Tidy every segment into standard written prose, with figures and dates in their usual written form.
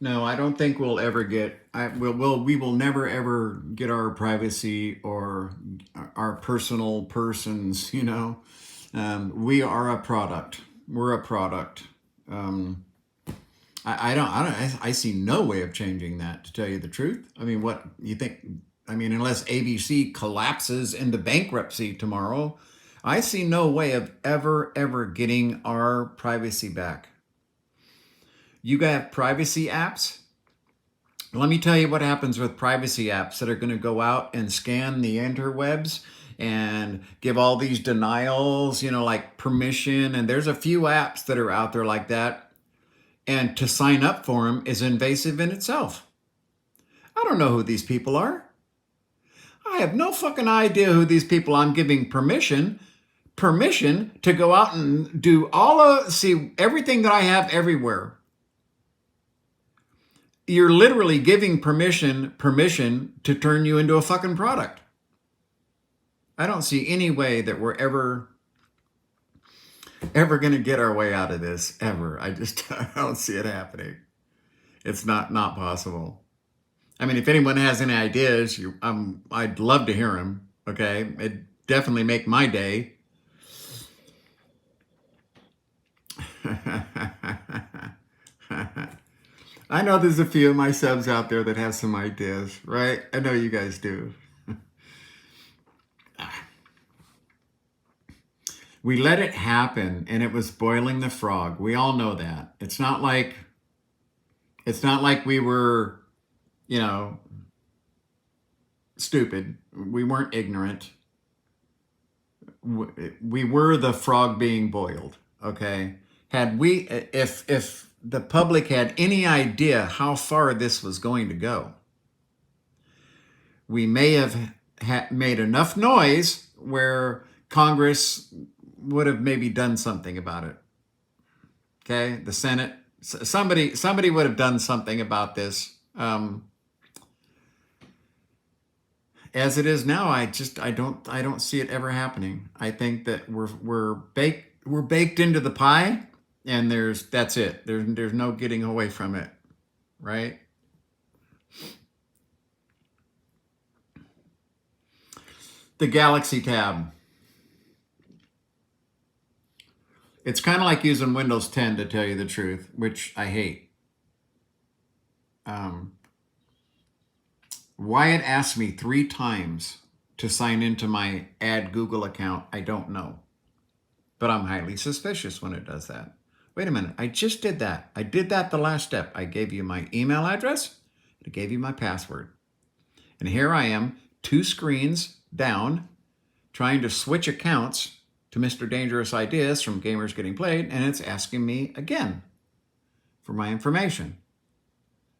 No, I don't think we'll ever get. We will never ever get our privacy or our personal persons. We are a product. We're a product. Um, I see no way of changing that. To tell you the truth, I mean, what you think? I mean, unless ABC collapses into bankruptcy tomorrow, I see no way of ever getting our privacy back. You got privacy apps. Let me tell you what happens with privacy apps that are going to go out and scan the interwebs and give all these denials, like permission. And there's a few apps that are out there like that. And to sign up for them is invasive in itself. I don't know who these people are. I have no fucking idea who these people I'm giving permission to go out and do see everything that I have everywhere. You're literally giving permission to turn you into a fucking product. I don't see any way that we're ever going to get our way out of this ever. I don't see it happening. It's not possible. I mean, if anyone has any ideas, I'd love to hear them. Okay, it definitely make my day. I know there's a few of my subs out there that have some ideas, right? I know you guys do. We let it happen and it was boiling the frog. We all know that. It's not like we were, you know, stupid. We weren't ignorant. We were the frog being boiled, okay? Had we if the public had any idea how far this was going to go, we may have made enough noise where Congress would have maybe done something about it. Okay, the Senate, somebody would have done something about this. As it is now, I don't see it ever happening. I think that we're baked into the pie, and that's it. There's no getting away from it, right? The Galaxy Tab. It's kind of like using Windows 10, to tell you the truth, which I hate. Um, Wyatt asked me 3 times to sign into my Add Google account. I don't know, but I'm highly suspicious when it does that. Wait a minute, I just did that. I did that the last step. I gave you my email address, I gave you my password. And here I am, 2 screens down, trying to switch accounts to Mr. Dangerous Ideas from Gamers Getting Played, and it's asking me again for my information.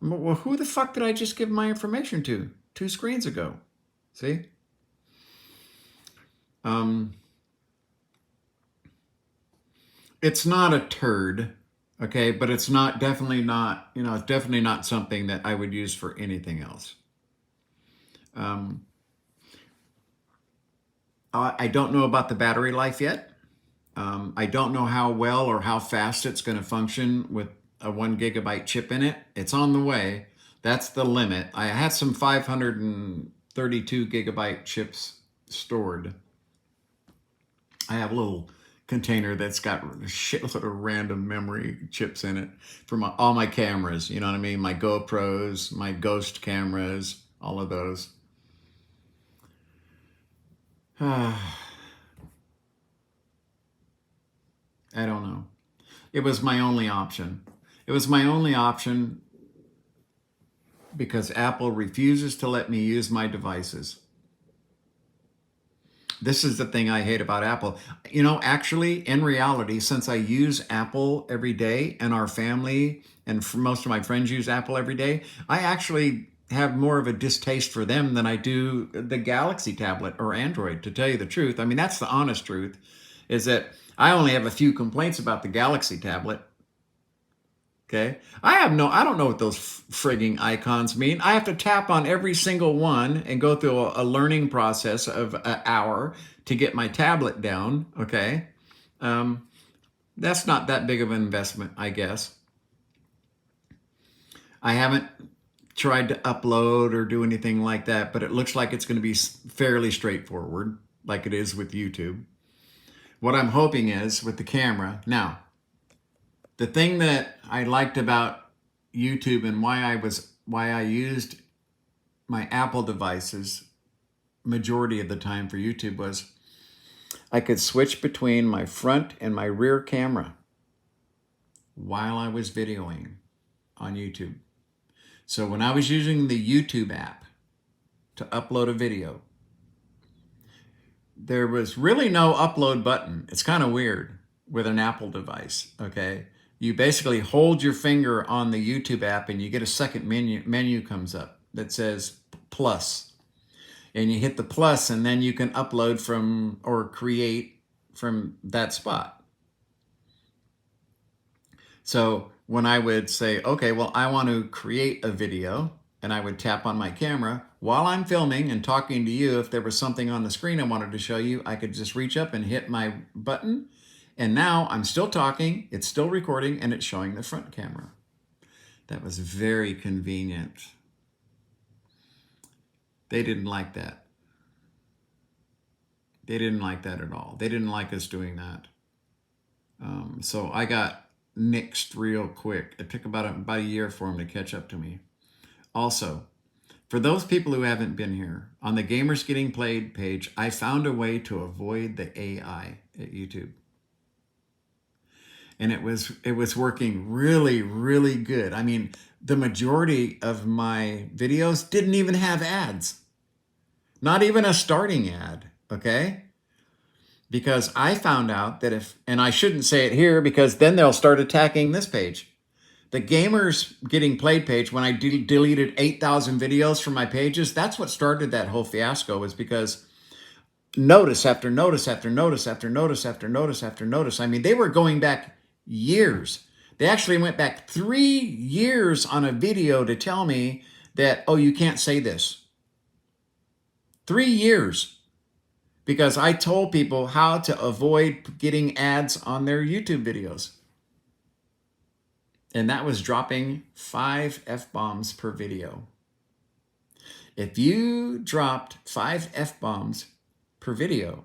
Well, who the fuck did I just give my information to 2 screens ago? See? It's not a turd, okay, but it's definitely not something that I would use for anything else. I don't know about the battery life yet. I don't know how well or how fast it's going to function with a 1 gigabyte chip in it. It's on the way. That's the limit. I had some 532 gigabyte chips stored. I have a little container that's got a shitload of random memory chips in it for all my cameras. You know what I mean? My GoPros, my Ghost cameras, all of those. I don't know. It was my only option. It was my only option because Apple refuses to let me use my devices. This is the thing I hate about Apple. Actually, in reality, since I use Apple every day and our family and most of my friends use Apple every day, I actually have more of a distaste for them than I do the Galaxy tablet or Android, to tell you the truth. I mean, that's the honest truth, is that I only have a few complaints about the Galaxy tablet. Okay. I don't know what those frigging icons mean. I have to tap on every single one and go through a learning process of an hour to get my tablet down. Okay. That's not that big of an investment, I guess. I haven't tried to upload or do anything like that, but it looks like it's going to be fairly straightforward, like it is with YouTube. What I'm hoping is with the camera. Now, the thing that I liked about YouTube and why I used my Apple devices majority of the time for YouTube was I could switch between my front and my rear camera while I was videoing on YouTube. So when I was using the YouTube app to upload a video, there was really no upload button. It's kind of weird with an Apple device, okay? You basically hold your finger on the YouTube app and you get a second menu comes up that says plus. And you hit the plus and then you can upload from or create from that spot. So when I would say, okay, well, I want to create a video, and I would tap on my camera while I'm filming and talking to you. If there was something on the screen I wanted to show you, I could just reach up and hit my button. And now I'm still talking, it's still recording, and it's showing the front camera. That was very convenient. They didn't like that. They didn't like that at all. They didn't like us doing that. So I got nixed real quick. It took about a year for them to catch up to me. Also, for those people who haven't been here, on the Gamers Getting Played page, I found a way to avoid the AI at YouTube. And it was working really, really good. I mean, the majority of my videos didn't even have ads. Not even a starting ad, okay? Because I found out that and I shouldn't say it here because then they'll start attacking this page. The Gamers Getting Played page, when I deleted 8,000 videos from my pages, that's what started that whole fiasco, was because notice after notice after notice after notice after notice after notice. I mean, they were going back years. They actually went back 3 years on a video to tell me that, oh, you can't say this. 3 years. Because I told people how to avoid getting ads on their YouTube videos. And that was dropping 5 F-bombs per video. If you dropped 5 F-bombs per video,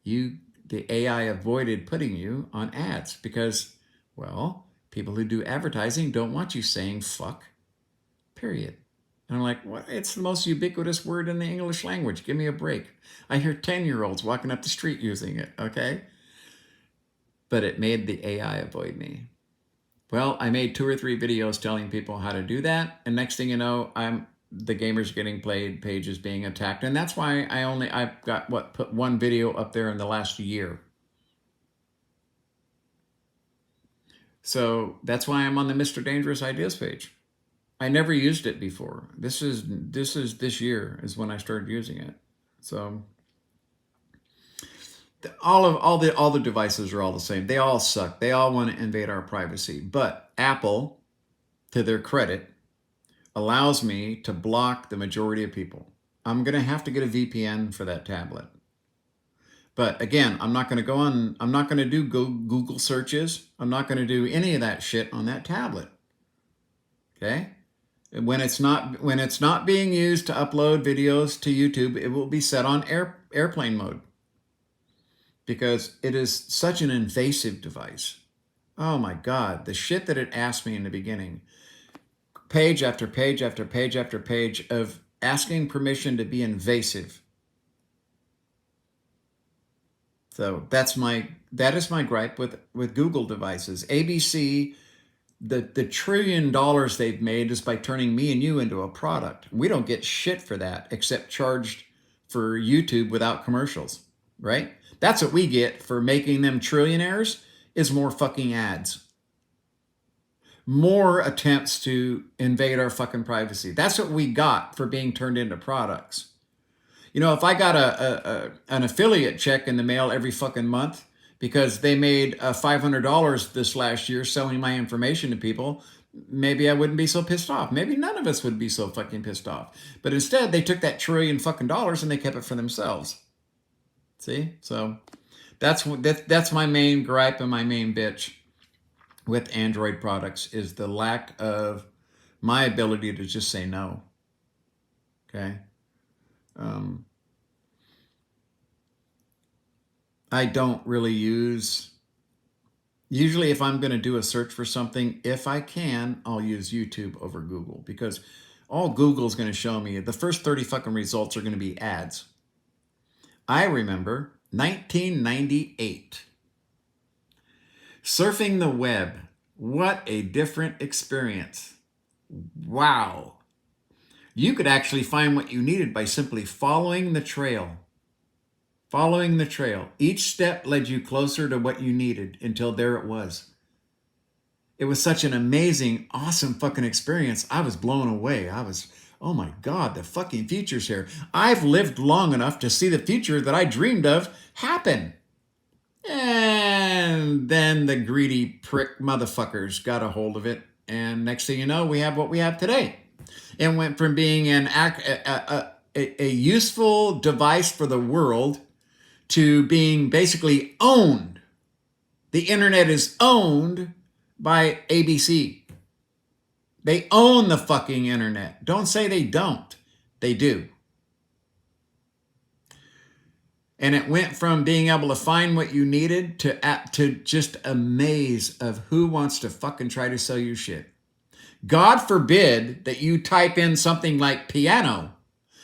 the AI avoided putting you on ads because, well, people who do advertising don't want you saying fuck, period. And I'm like, what? It's the most ubiquitous word in the English language. Give me a break. I hear 10-year-olds walking up the street using it, okay? But it made the AI avoid me. Well, I made 2 or 3 videos telling people how to do that. And next thing you know, the Gamers Getting Played page is being attacked. And that's why I've got put 1 video up there in the last year. So that's why I'm on the Mr. Dangerous Ideas page. I never used it before. This year is when I started using it. So all the devices are all the same. They all suck. They all want to invade our privacy. But Apple, to their credit, allows me to block the majority of people. I'm going to have to get a VPN for that tablet. But again, I'm not going to do Google searches. I'm not going to do any of that shit on that tablet. Okay? When it's not being used to upload videos to YouTube, it will be set on airplane mode because it is such an invasive device. Oh my God, the shit that it asked me in the beginning, page after page after page after page of asking permission to be invasive. So that is my gripe with Google devices. ABC. The $1 trillion they've made is by turning me and you into a product. We don't get shit for that except charged for YouTube without commercials, right? That's what we get for making them trillionaires, is more fucking ads. More attempts to invade our fucking privacy. That's what we got for being turned into products. You know, if I got an affiliate check in the mail every fucking month, because they made $500 this last year selling my information to people, maybe I wouldn't be so pissed off. Maybe none of us would be so fucking pissed off. But instead, they took that $1 trillion fucking dollars and they kept it for themselves. See? So that's my main gripe and my main bitch with Android products, is the lack of my ability to just say no. Okay. Um, I don't really use, usually if I'm going to do a search for something, if I can, I'll use YouTube over Google, because all Google's going to show me, the first 30 fucking results are going to be ads. I remember 1998. Surfing the web. What a different experience. Wow. You could actually find what you needed by simply following the trail. Following the trail. Each step led you closer to what you needed until there it was. It was such an amazing, awesome fucking experience. I was blown away. Oh my God, the fucking future's here. I've lived long enough to see the future that I dreamed of happen. And then the greedy prick motherfuckers got a hold of it. And next thing you know, we have what we have today. It went from being a useful device for the world to being basically owned. The internet is owned by ABC. They own the fucking internet. Don't say they don't. They do. And it went from being able to find what you needed to just a maze of who wants to fucking try to sell you shit. God forbid that you type in something like piano,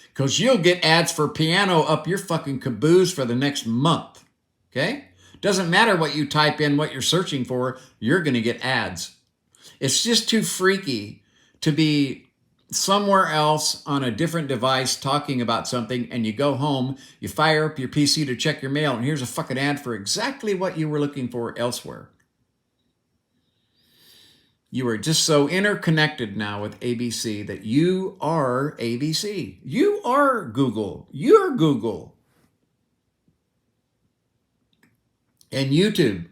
because you'll get ads for piano up your fucking caboose for the next month. Okay? Doesn't matter what you type in, what you're searching for, you're going to get ads. It's just too freaky to be somewhere else on a different device talking about something, and you go home, you fire up your PC to check your mail, and here's a fucking ad for exactly what you were looking for elsewhere. You are just so interconnected now with ABC that you are ABC. You are Google. You're Google. And YouTube.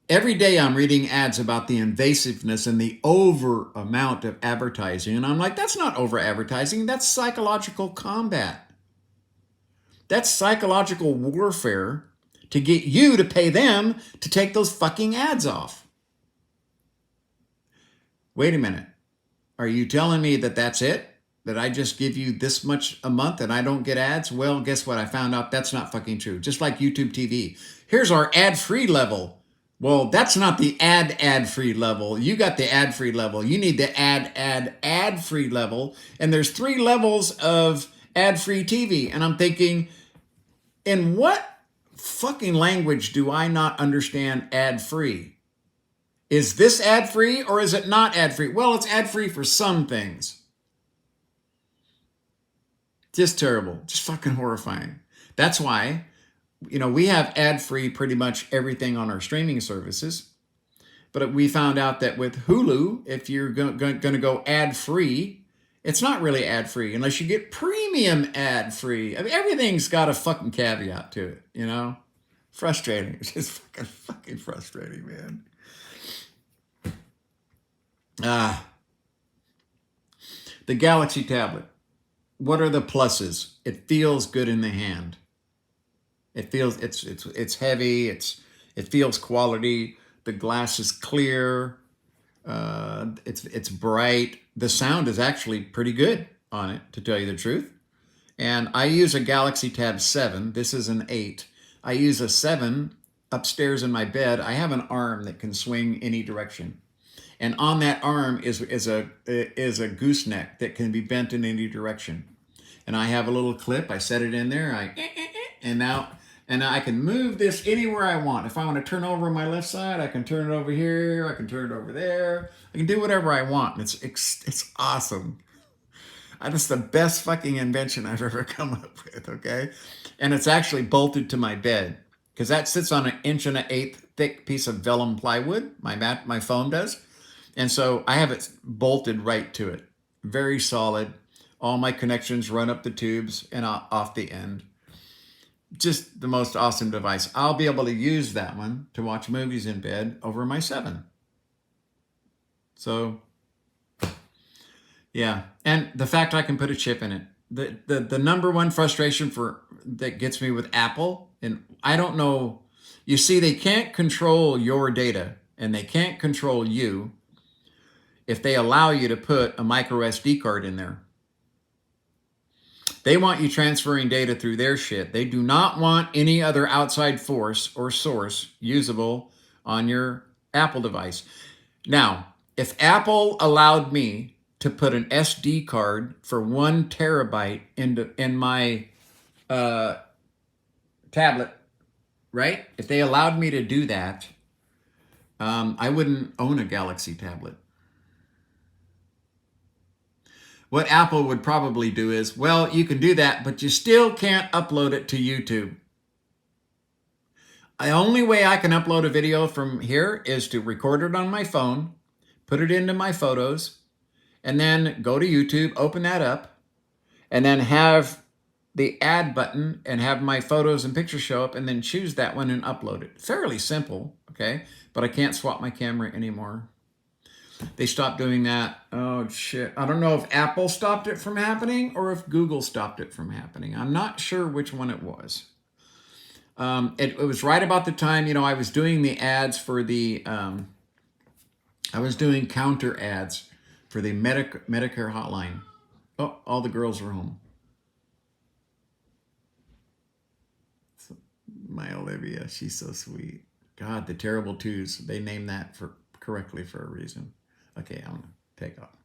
Every day I'm reading ads about the invasiveness and the over amount of advertising. And I'm like, that's not over advertising. That's psychological combat. That's psychological warfare to get you to pay them to take those fucking ads off. Wait a minute. Are you telling me that that's it? That I just give you this much a month and I don't get ads? Well, guess what? I found out that's not fucking true. Just like YouTube TV. Here's our ad-free level. Well, that's not the ad-free level. You got the ad-free level. You need the ad-free level. And there's 3 levels of ad-free TV. And I'm thinking, in what fucking language do I not understand ad-free? Is this ad-free or is it not ad-free? Well, it's ad-free for some things. Just terrible. Just fucking horrifying. That's why, we have ad-free pretty much everything on our streaming services. But we found out that with Hulu, if you're going to go ad-free, it's not really ad-free unless you get premium ad-free. I mean, everything's got a fucking caveat to it, Frustrating. It's just fucking frustrating, man. The Galaxy tablet. What are the pluses? It feels good in the hand. It feels it's heavy. It feels quality. The glass is clear. It's bright. The sound is actually pretty good on it, to tell you the truth. And I use a Galaxy Tab 7. This is an 8. I use a 7 upstairs in my bed. I have an arm that can swing any direction. And on that arm is a gooseneck that can be bent in any direction. And I have a little clip. I set it in there. And now I can move this anywhere I want. If I want to turn over on my left side, I can turn it over here. I can turn it over there. I can do whatever I want. It's awesome. That's the best fucking invention I've ever come up with. Okay, and it's actually bolted to my bed because that sits on an 1.1/8 thick piece of vellum plywood. My phone does. And so I have it bolted right to it. Very solid. All my connections run up the tubes and off the end. Just the most awesome device. I'll be able to use that one to watch movies in bed over my 7. So, yeah. And the fact I can put a chip in it. The number one frustration that gets me with Apple, and I don't know, they can't control your data and they can't control you. if they allow you to put a micro SD card in there. They want you transferring data through their shit. They do not want any other outside force or source usable on your Apple device. Now, if Apple allowed me to put an SD card for 1 terabyte in my tablet, right? If they allowed me to do that, I wouldn't own a Galaxy tablet. What Apple would probably do is, well, you can do that, but you still can't upload it to YouTube. The only way I can upload a video from here is to record it on my phone, put it into my photos, and then go to YouTube, open that up, and then have the add button and have my photos and pictures show up, and then choose that one and upload it. Fairly simple, okay? But I can't swap my camera anymore. They stopped doing that. Oh, shit. I don't know if Apple stopped it from happening or if Google stopped it from happening. I'm not sure which one it was. It was right about the time, I was doing the ads for the, I was doing counter ads for the Medicare hotline. Oh, all the girls are home. My Olivia, she's so sweet. God, the Terrible Twos. They named that correctly for a reason. Okay, I'm going to take off.